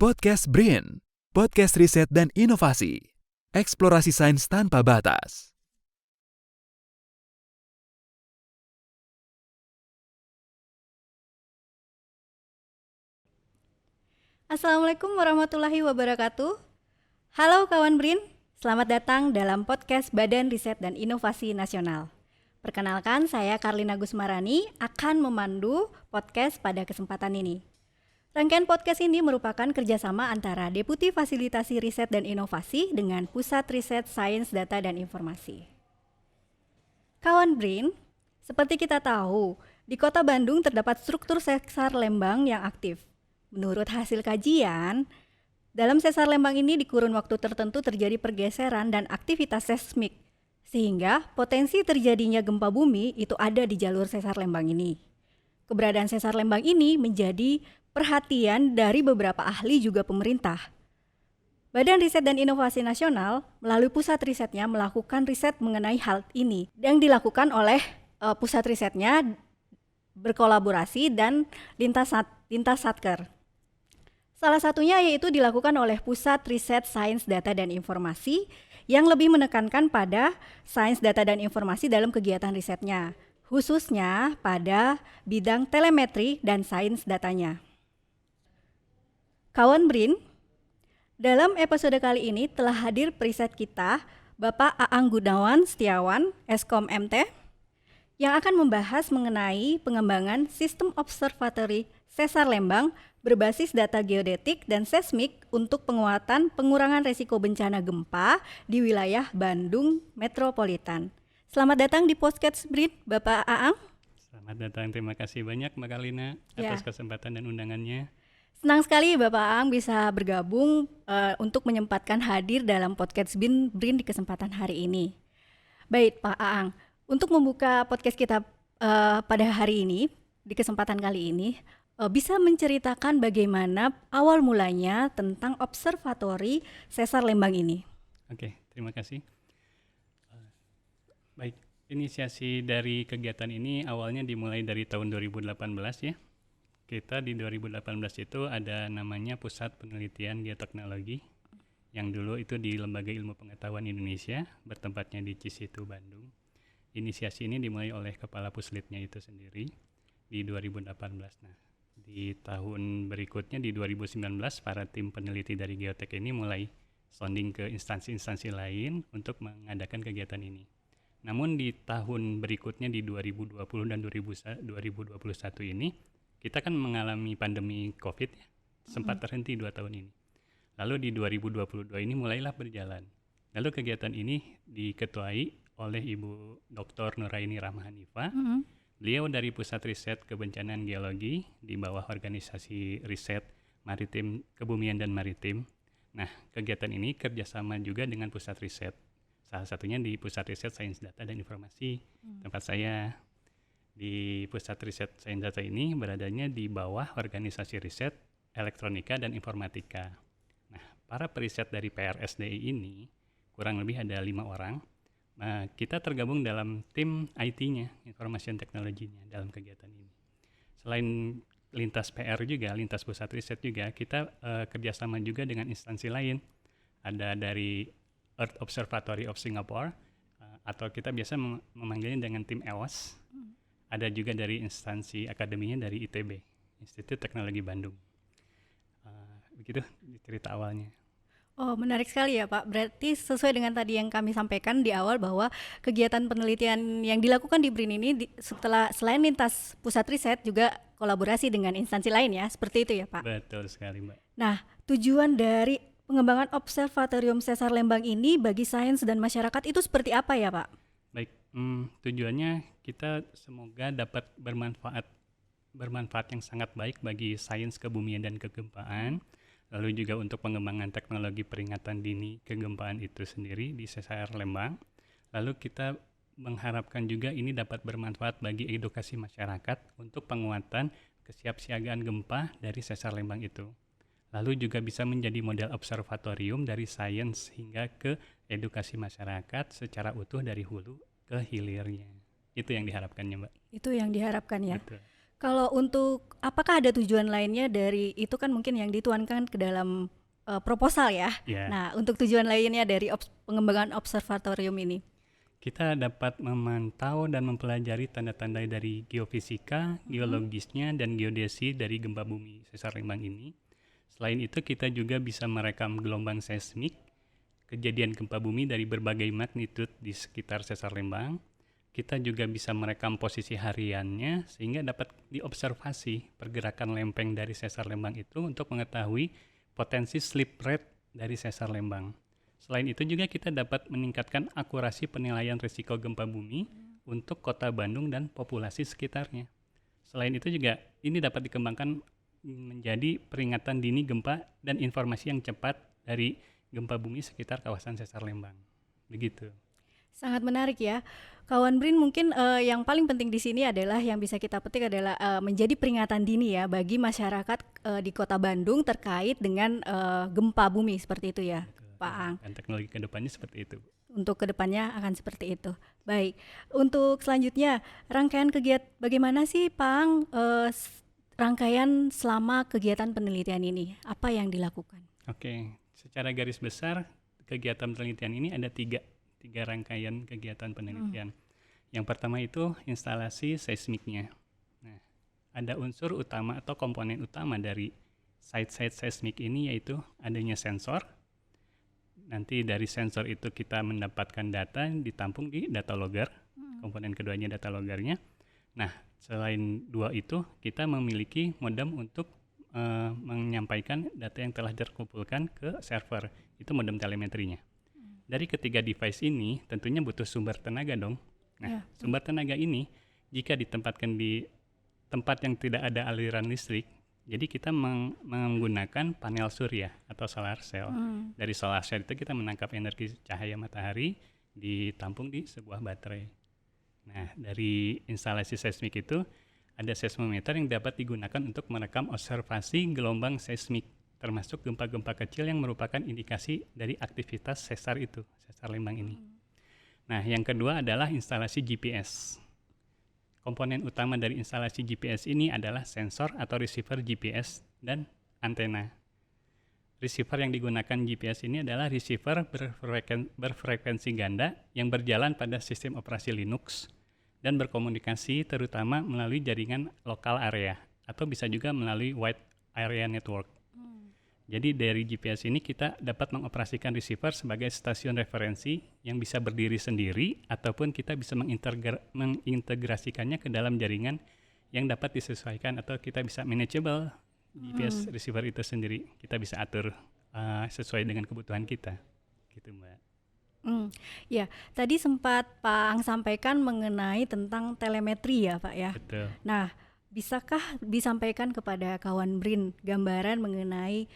Podcast BRIN, podcast riset dan inovasi, eksplorasi sains tanpa batas. Assalamualaikum warahmatullahi wabarakatuh. Halo kawan BRIN, selamat datang dalam podcast Badan Riset dan Inovasi Nasional. Perkenalkan, saya Karlina Gusmarani akan memandu podcast pada kesempatan ini. Rangkaian podcast ini merupakan kerjasama antara Deputi Fasilitasi Riset dan Inovasi dengan Pusat Riset Sains Data dan Informasi. Kawan BRIN, seperti kita tahu, di Kota Bandung terdapat struktur sesar lembang yang aktif. Menurut hasil kajian, dalam sesar lembang ini di kurun waktu tertentu terjadi pergeseran dan aktivitas seismik, sehingga potensi terjadinya gempa bumi itu ada di jalur sesar lembang ini. Keberadaan sesar lembang ini menjadi perhatian dari beberapa ahli juga pemerintah. Badan Riset dan Inovasi Nasional melalui pusat risetnya melakukan riset mengenai hal ini yang dilakukan oleh pusat risetnya berkolaborasi dan lintas satker. Salah satunya yaitu dilakukan oleh Pusat Riset Sains Data dan Informasi yang lebih menekankan pada sains data dan informasi dalam kegiatan risetnya, khususnya pada bidang telemetri dan sains datanya. Kawan BRIN, dalam episode kali ini telah hadir periset kita, Bapak Aang Gunawan Setiawan, Eskom MT, yang akan membahas mengenai pengembangan sistem observatory sesar lembang berbasis data geodetik dan seismik untuk pengurangan resiko bencana gempa di wilayah Bandung Metropolitan. Selamat datang di podcast BRIN, Bapak Aang. Selamat datang, terima kasih banyak Mbak Karlina atas kesempatan dan undangannya. Senang sekali Bapak Aang bisa bergabung untuk menyempatkan hadir dalam podcast BRIN di kesempatan hari ini. Baik Pak Aang, untuk membuka podcast kita pada hari ini, di kesempatan kali ini, bisa menceritakan bagaimana awal mulanya tentang observatori sesar lembang ini. Oke, terima kasih. Baik, inisiasi dari kegiatan ini awalnya dimulai dari tahun 2018 ya. Kita di 2018 itu ada namanya Pusat Penelitian Geoteknologi yang dulu itu di Lembaga Ilmu Pengetahuan Indonesia, bertempatnya di Cisitu, Bandung. Inisiasi ini dimulai oleh Kepala Puslitnya itu sendiri di 2018. Nah, di tahun berikutnya di 2019 para tim peneliti dari Geotek ini mulai sounding ke instansi-instansi lain untuk mengadakan kegiatan ini. Namun di tahun berikutnya di 2020 dan 2021 ini kita kan mengalami pandemi COVID, sempat terhenti 2 tahun ini. Lalu di 2022 ini mulailah berjalan. Lalu kegiatan ini diketuai oleh Ibu Dr. Nuraini Rahmahanifah. Beliau dari Pusat Riset Kebencanaan Geologi di bawah Organisasi Riset Maritim Kebumian dan Maritim. Nah, kegiatan ini kerjasama juga dengan Pusat Riset. Salah satunya di Pusat Riset Sains Data dan Informasi, tempat saya. Di Pusat Riset Sains Data ini beradanya di bawah Organisasi Riset Elektronika dan Informatika. Nah, para periset dari PRSDI ini kurang lebih ada 5 orang. Nah, kita tergabung dalam tim IT-nya, Information Technology-nya dalam kegiatan ini. Selain lintas PR juga, lintas pusat riset juga, kita kerjasama juga dengan instansi lain. Ada dari Earth Observatory of Singapore, atau kita biasa memanggilnya dengan tim EOS. Ada juga dari instansi akademinya dari ITB, Institut Teknologi Bandung. Begitu cerita awalnya. Oh, menarik sekali ya Pak. Berarti sesuai dengan tadi yang kami sampaikan di awal bahwa kegiatan penelitian yang dilakukan di BRIN ini selain lintas pusat riset juga kolaborasi dengan instansi lain ya, seperti itu ya Pak? Betul sekali Mbak. Nah, tujuan dari pengembangan observatorium sesar lembang ini bagi sains dan masyarakat itu seperti apa ya Pak? Baik, tujuannya kita semoga dapat bermanfaat yang sangat baik bagi sains kebumian dan kegempaan, lalu juga untuk pengembangan teknologi peringatan dini kegempaan itu sendiri di sesar lembang. Lalu kita mengharapkan juga ini dapat bermanfaat bagi edukasi masyarakat untuk penguatan kesiapsiagaan gempa dari sesar lembang itu. Lalu juga bisa menjadi model observatorium dari sains hingga ke edukasi masyarakat secara utuh dari hulu ke hilirnya. Itu yang diharapkannya Mbak. Itu yang diharapkan ya. Betul. Kalau untuk apakah ada tujuan lainnya dari itu kan mungkin yang dituangkan ke dalam proposal ya. Ya, Nah, untuk tujuan lainnya dari pengembangan observatorium ini. kita dapat memantau dan mempelajari tanda-tanda dari geofisika, geologisnya, dan geodesi dari gempa bumi sesar Lembang ini. Selain itu, kita juga bisa merekam gelombang seismik, kejadian gempa bumi dari berbagai magnitude di sekitar sesar Lembang. Kita juga bisa merekam posisi hariannya sehingga dapat diobservasi pergerakan lempeng dari sesar Lembang itu untuk mengetahui potensi slip rate dari sesar Lembang. Selain itu juga kita dapat meningkatkan akurasi penilaian risiko gempa bumi untuk kota Bandung dan populasi sekitarnya. Selain itu juga ini dapat dikembangkan menjadi peringatan dini gempa dan informasi yang cepat dari gempa bumi sekitar kawasan sesar Lembang. Begitu. Sangat menarik ya. Kawan Brin, mungkin yang paling penting di sini adalah yang bisa kita petik adalah menjadi peringatan dini ya bagi masyarakat di Kota Bandung terkait dengan gempa bumi seperti itu ya, Pak Ang. Dan teknologi kedepannya seperti itu. Untuk kedepannya akan seperti itu. Baik, untuk selanjutnya rangkaian kegiatan bagaimana sih Pak Ang rangkaian selama kegiatan penelitian ini? Apa yang dilakukan? Oke, secara garis besar kegiatan penelitian ini ada tiga rangkaian kegiatan penelitian. Yang pertama itu instalasi seismiknya. Nah, ada unsur utama atau komponen utama dari site seismik ini yaitu adanya sensor. Nanti dari sensor itu kita mendapatkan data ditampung di data logger. Komponen keduanya data loggernya. Nah, selain dua itu kita memiliki modem untuk menyampaikan data yang telah terkumpulkan ke server. Itu modem telemetrinya. Dari ketiga device ini tentunya butuh sumber tenaga dong. Nah, sumber tenaga ini jika ditempatkan di tempat yang tidak ada aliran listrik, jadi kita menggunakan panel surya atau solar cell. Dari solar cell itu kita menangkap energi cahaya matahari ditampung di sebuah baterai. Nah, dari instalasi seismik itu ada seismometer yang dapat digunakan untuk merekam observasi gelombang seismik, termasuk gempa-gempa kecil yang merupakan indikasi dari aktivitas sesar itu, sesar Lembang ini. Nah, yang kedua adalah instalasi GPS. Komponen utama dari instalasi GPS ini adalah sensor atau receiver GPS dan antena. Receiver yang digunakan GPS ini adalah receiver berfrekuensi ganda yang berjalan pada sistem operasi Linux dan berkomunikasi terutama melalui jaringan lokal area atau bisa juga melalui wide area network. Jadi dari GPS ini kita dapat mengoperasikan receiver sebagai stasiun referensi yang bisa berdiri sendiri ataupun kita bisa mengintegrasikannya ke dalam jaringan yang dapat disesuaikan atau kita bisa manageable GPS receiver itu sendiri. Kita bisa atur sesuai dengan kebutuhan kita. Gitu, Mbak. Ya, tadi sempat Pak Ang sampaikan mengenai tentang telemetri ya Pak ya. Betul. Nah, bisakah disampaikan kepada kawan Brin gambaran mengenai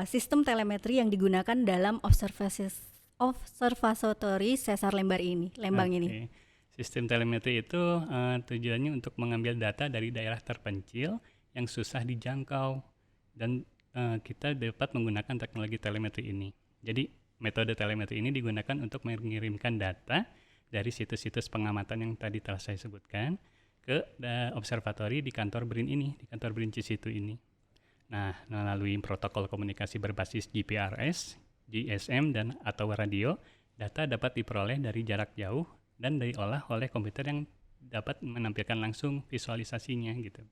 sistem telemetri yang digunakan dalam observatori sesar Lembang ini? Sistem telemetri itu tujuannya untuk mengambil data dari daerah terpencil yang susah dijangkau dan kita dapat menggunakan teknologi telemetri ini. Jadi metode telemetri ini digunakan untuk mengirimkan data dari situs-situs pengamatan yang tadi telah saya sebutkan ke observatori di kantor BRIN ini, di kantor BRIN Cisitu ini. Nah, melalui protokol komunikasi berbasis GPRS, GSM, dan atau radio, data dapat diperoleh dari jarak jauh dan diolah oleh komputer yang dapat menampilkan langsung visualisasinya gitu.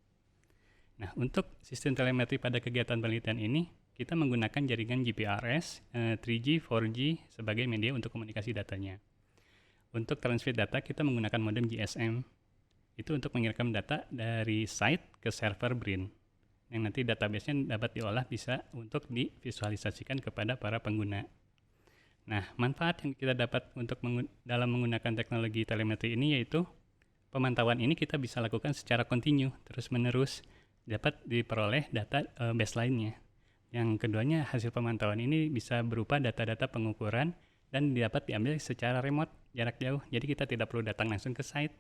Nah, untuk sistem telemetri pada kegiatan penelitian ini, kita menggunakan jaringan GPRS, 3G, 4G sebagai media untuk komunikasi datanya. Untuk transmit data, kita menggunakan modem GSM. Itu untuk mengirimkan data dari site ke server BRIN. Yang nanti database-nya dapat diolah bisa untuk divisualisasikan kepada para pengguna. Nah, manfaat yang kita dapat untuk dalam menggunakan teknologi telemetri ini yaitu pemantauan ini kita bisa lakukan secara kontinu, terus-menerus, dapat diperoleh data baseline-nya. Yang keduanya, hasil pemantauan ini bisa berupa data-data pengukuran dan dapat diambil secara remote, jarak jauh. Jadi kita tidak perlu datang langsung ke site.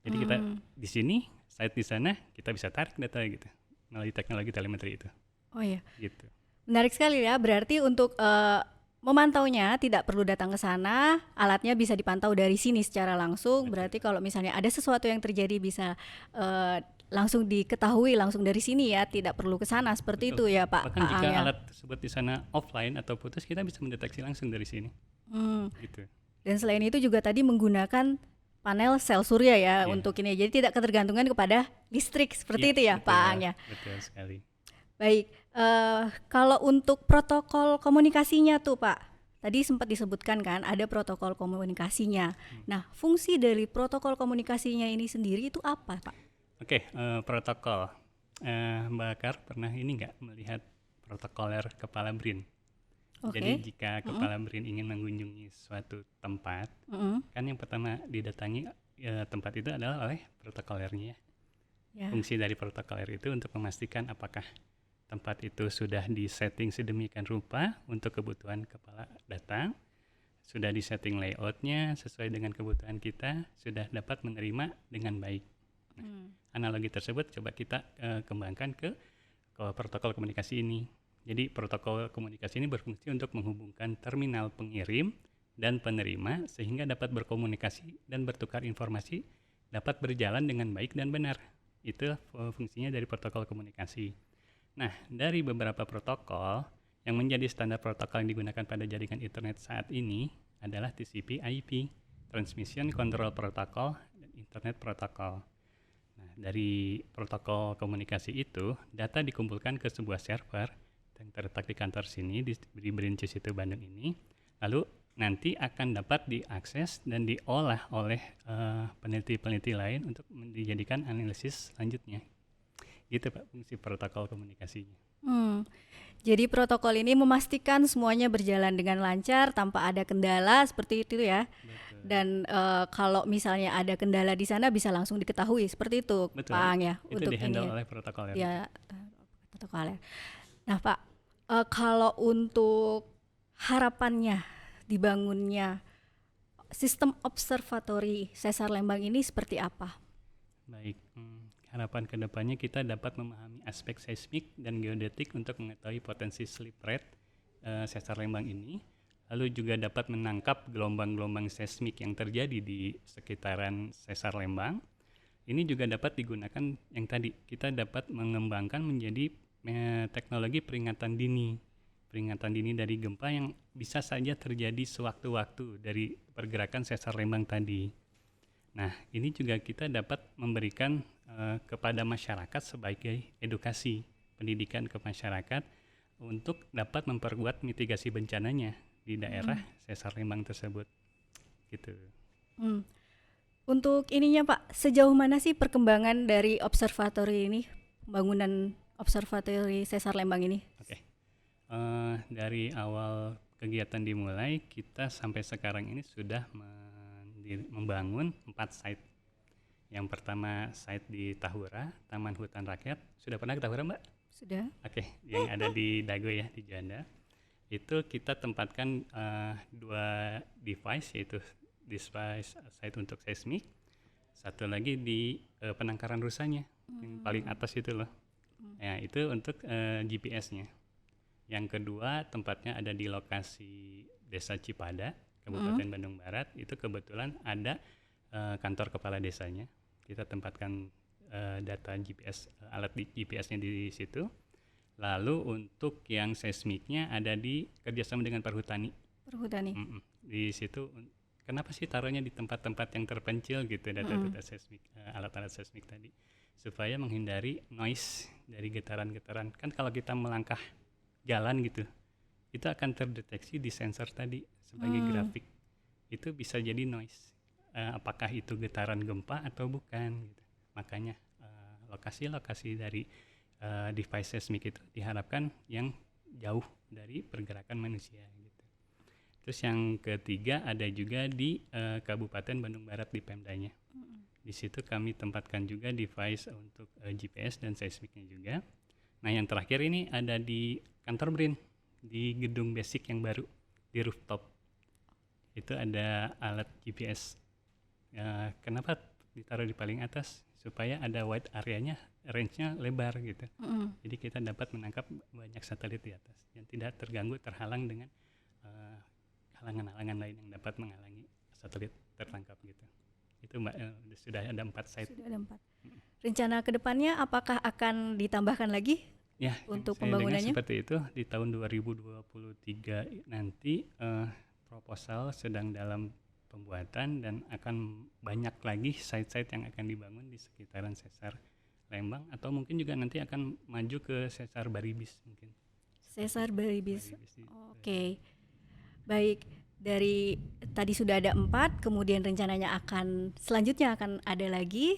Jadi kita di sini, site di sana, kita bisa tarik data gitu melalui teknologi telemetri itu. Oh iya. Gitu. Menarik sekali ya. Berarti untuk memantaunya tidak perlu datang ke sana, alatnya bisa dipantau dari sini secara langsung. Betul. Berarti kalau misalnya ada sesuatu yang terjadi bisa langsung diketahui langsung dari sini ya, tidak perlu ke sana seperti Betul. itu ya Pak Bahkan Pak jika Ang ya. alat tersebut di sana offline atau putus, kita bisa mendeteksi langsung dari sini. Hmm. Gitu. Dan selain itu juga tadi menggunakan panel sel surya ya Iya. untuk ini. Jadi tidak ketergantungan kepada listrik seperti Iya, itu ya betul, Pak Ang ya. Betul sekali. Baik, kalau untuk protokol komunikasinya tuh Pak, tadi sempat disebutkan kan ada protokol komunikasinya. Nah, fungsi dari protokol komunikasinya ini sendiri itu apa Pak? Oke, protokol. Mbak Kar pernah ini nggak melihat protokoler kepala BRIN? Oke. Jadi jika kepala BRIN ingin mengunjungi suatu tempat, kan yang pertama didatangi tempat itu adalah oleh protokolernya. Ya. Fungsi dari protokoler itu untuk memastikan apakah tempat itu sudah disetting sedemikian rupa untuk kebutuhan kepala datang, sudah disetting layoutnya sesuai dengan kebutuhan kita, sudah dapat menerima dengan baik. Nah, analogi tersebut coba kita kembangkan ke protokol komunikasi ini. Jadi protokol komunikasi ini berfungsi untuk menghubungkan terminal pengirim dan penerima sehingga dapat berkomunikasi dan bertukar informasi dapat berjalan dengan baik dan benar. Itu fungsinya dari protokol komunikasi. Nah, dari beberapa protokol yang menjadi standar protokol yang digunakan pada jaringan internet saat ini adalah TCP/IP, Transmission Control Protocol, dan Internet Protocol. Nah, dari protokol komunikasi itu, data dikumpulkan ke sebuah server yang terletak di kantor sini, di BRINCI situ Bandung ini, lalu nanti akan dapat diakses dan diolah oleh peneliti-peneliti lain untuk dijadikan analisis selanjutnya. Gitu Pak, fungsi protokol komunikasinya. Jadi protokol ini memastikan semuanya berjalan dengan lancar tanpa ada kendala seperti itu ya. Betul. Dan kalau misalnya ada kendala di sana bisa langsung diketahui seperti itu Betul. Pak Ang ya. Itu dihandle oleh protokoler. Ya, protokoler. Nah Pak, kalau untuk harapannya dibangunnya sistem observatori Sesar Lembang ini seperti apa? Baik, harapan kedepannya kita dapat memahami aspek seismik dan geodetik untuk mengetahui potensi slip rate Sesar Lembang ini, lalu juga dapat menangkap gelombang-gelombang seismik yang terjadi di sekitaran Sesar Lembang. Ini juga dapat digunakan yang tadi kita dapat mengembangkan menjadi teknologi peringatan dini dari gempa yang bisa saja terjadi sewaktu-waktu dari pergerakan Sesar Lembang tadi. Nah, ini juga kita dapat memberikan kepada masyarakat sebagai edukasi pendidikan ke masyarakat untuk dapat memperkuat mitigasi bencananya di daerah Sesar Lembang tersebut. Gitu. Untuk ininya Pak, sejauh mana sih perkembangan dari observatori ini, pembangunan observatori Sesar Lembang ini? Oke. Dari awal kegiatan dimulai, kita sampai sekarang ini sudah membangun 4 site. Yang pertama site di Tahura, Taman Hutan Rakyat. Sudah pernah ke Tahura, Mbak? Sudah. Oke, yang ada di Dago ya, di Juanda. Itu kita tempatkan 2 device, yaitu device site untuk seismik. Satu lagi di penangkaran rusanya, yang paling atas itu loh. Ya, itu untuk GPS-nya. Yang kedua tempatnya ada di lokasi Desa Cipada, Kabupaten Bandung Barat. Itu kebetulan ada kantor kepala desanya. Kita tempatkan data GPS, alat GPS-nya di situ. Lalu untuk yang seismiknya ada di kerjasama dengan Perhutani. Di situ, kenapa sih taruhnya di tempat-tempat yang terpencil gitu data-data seismik, alat-alat seismik tadi, supaya menghindari noise dari getaran-getaran. Kan kalau kita melangkah jalan gitu, itu akan terdeteksi di sensor tadi sebagai grafik. Itu bisa jadi noise. Apakah itu getaran gempa atau bukan? Gitu. Makanya lokasi-lokasi dari device seismik itu diharapkan yang jauh dari pergerakan manusia. Gitu. Terus yang ketiga ada juga di Kabupaten Bandung Barat di Pemdanya. Di situ kami tempatkan juga device untuk GPS dan seismiknya juga. Nah yang terakhir ini ada di kantor BRIN, di gedung basic yang baru, di rooftop. Itu ada alat GPS. Kenapa ditaruh di paling atas? Supaya ada wide areanya, range-nya lebar gitu. Jadi kita dapat menangkap banyak satelit di atas yang tidak terganggu, terhalang dengan halangan-halangan lain yang dapat menghalangi satelit tertangkap gitu. Itu Mbak, sudah ada 4 site. Sudah ada 4. Rencana kedepannya apakah akan ditambahkan lagi Ya, untuk saya dengar pembangunannya? seperti itu di tahun 2023 nanti proposal sedang dalam pembuatan dan akan banyak lagi site-site yang akan dibangun di sekitaran Sesar Lembang atau mungkin juga nanti akan maju ke Sesar Baribis mungkin. Sesar Baribis. Baribis itu. Oke. Baik, dari tadi sudah ada 4, kemudian rencananya selanjutnya akan ada lagi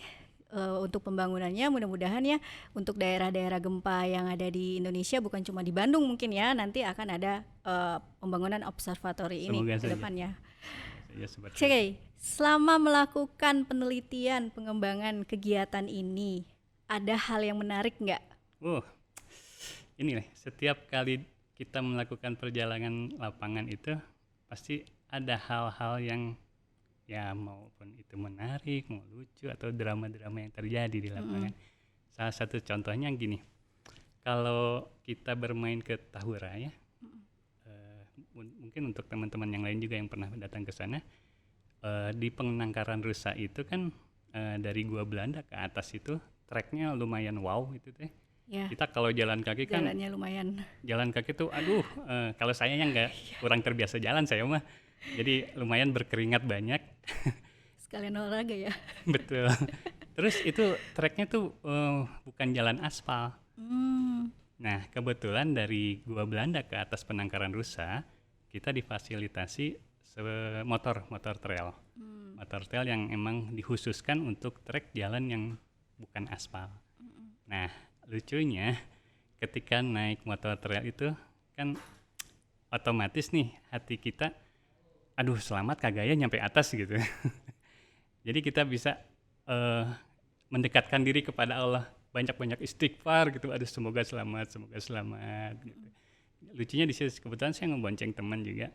untuk pembangunannya. Mudah-mudahan ya untuk daerah-daerah gempa yang ada di Indonesia, bukan cuma di Bandung mungkin ya, nanti akan ada pembangunan observatori ini Semoga ke saja. depannya. Ya, seperti Oke, selama melakukan penelitian pengembangan kegiatan ini, ada hal yang menarik nggak? Ini nih, setiap kali kita melakukan perjalanan lapangan itu pasti ada hal-hal yang ya maupun itu menarik, mau lucu atau drama-drama yang terjadi di lapangan. Salah satu contohnya gini, kalau kita bermain ke Tahura ya, mungkin untuk teman-teman yang lain juga yang pernah datang ke sana, di penangkaran rusa itu kan dari Gua Belanda ke atas itu treknya lumayan wow itu teh. Ya, Kita kalau jalan kaki kan jalannya lumayan. jalan kaki tuh aduh, kalau saya yang nggak kurang terbiasa jalan saya mah jadi lumayan berkeringat banyak. Sekalian olahraga ya. Betul. Terus itu treknya tuh bukan jalan aspal. Nah kebetulan dari Gua Belanda ke atas penangkaran rusa kita difasilitasi motor trail, motor trail yang emang dikhususkan untuk trek jalan yang bukan aspal. Nah lucunya ketika naik motor trail itu kan otomatis nih hati kita aduh selamat kagak ya nyampe atas gitu. Jadi kita bisa mendekatkan diri kepada Allah, banyak-banyak istighfar gitu, aduh semoga selamat gitu. Lucunya di sini kebetulan saya ngebonceng teman juga,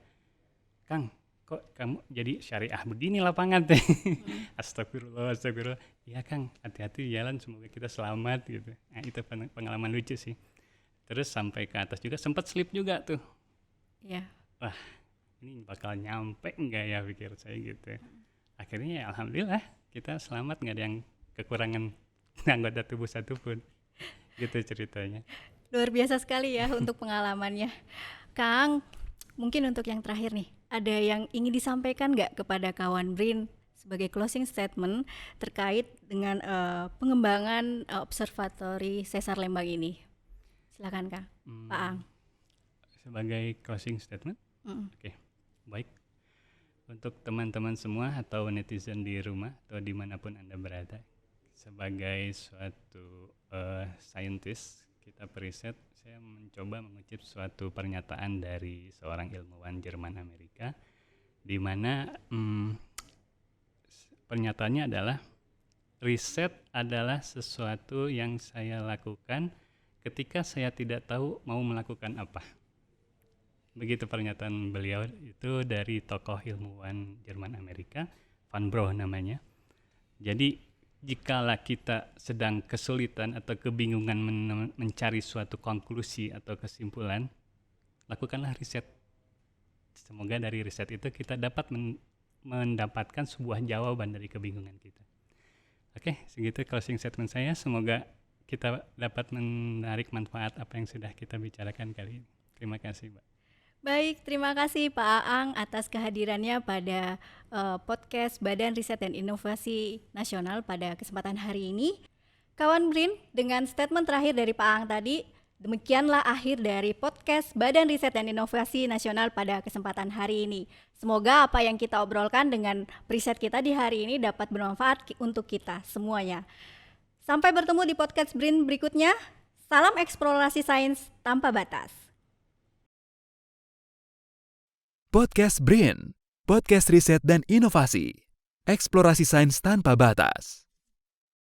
Kang kok kamu jadi syariah begini lapangan teh. Astagfirullah. Iya Kang, hati-hati jalan, semoga kita selamat gitu. Nah itu pengalaman lucu sih. Terus sampai ke atas juga sempat slip juga tuh. Iya. Wah ini bakal nyampe enggak ya pikir saya gitu. Akhirnya ya alhamdulillah kita selamat, nggak ada yang kekurangan anggota tubuh satupun. Gitu ceritanya. Luar biasa sekali ya untuk pengalamannya. Kang, mungkin untuk yang terakhir nih, ada yang ingin disampaikan nggak kepada kawan BRIN sebagai closing statement terkait dengan pengembangan observatori Sesar Lembang ini? Silakan Kang, Pak Ang. Sebagai closing statement, Oke, baik. Untuk teman-teman semua atau netizen di rumah atau dimanapun Anda berada, sebagai suatu saintis, kita periset, saya mencoba mengutip suatu pernyataan dari seorang ilmuwan Jerman Amerika, di mana pernyataannya adalah riset adalah sesuatu yang saya lakukan ketika saya tidak tahu mau melakukan apa. Begitu pernyataan beliau itu dari tokoh ilmuwan Jerman Amerika, Van Brugh namanya. Jadi jikalau kita sedang kesulitan atau kebingungan mencari suatu konklusi atau kesimpulan, lakukanlah riset. Semoga dari riset itu kita dapat mendapatkan sebuah jawaban dari kebingungan kita. Oke, segitu closing statement saya. Semoga kita dapat menarik manfaat apa yang sudah kita bicarakan kali ini. Terima kasih, Mbak. Baik, terima kasih Pak Aang atas kehadirannya pada podcast Badan Riset dan Inovasi Nasional pada kesempatan hari ini. Kawan BRIN, dengan statement terakhir dari Pak Aang tadi, demikianlah akhir dari podcast Badan Riset dan Inovasi Nasional pada kesempatan hari ini. Semoga apa yang kita obrolkan dengan riset kita di hari ini dapat bermanfaat untuk kita semuanya. Sampai bertemu di podcast BRIN berikutnya. Salam eksplorasi sains tanpa batas. Podcast BRIN, podcast riset dan inovasi, eksplorasi sains tanpa batas.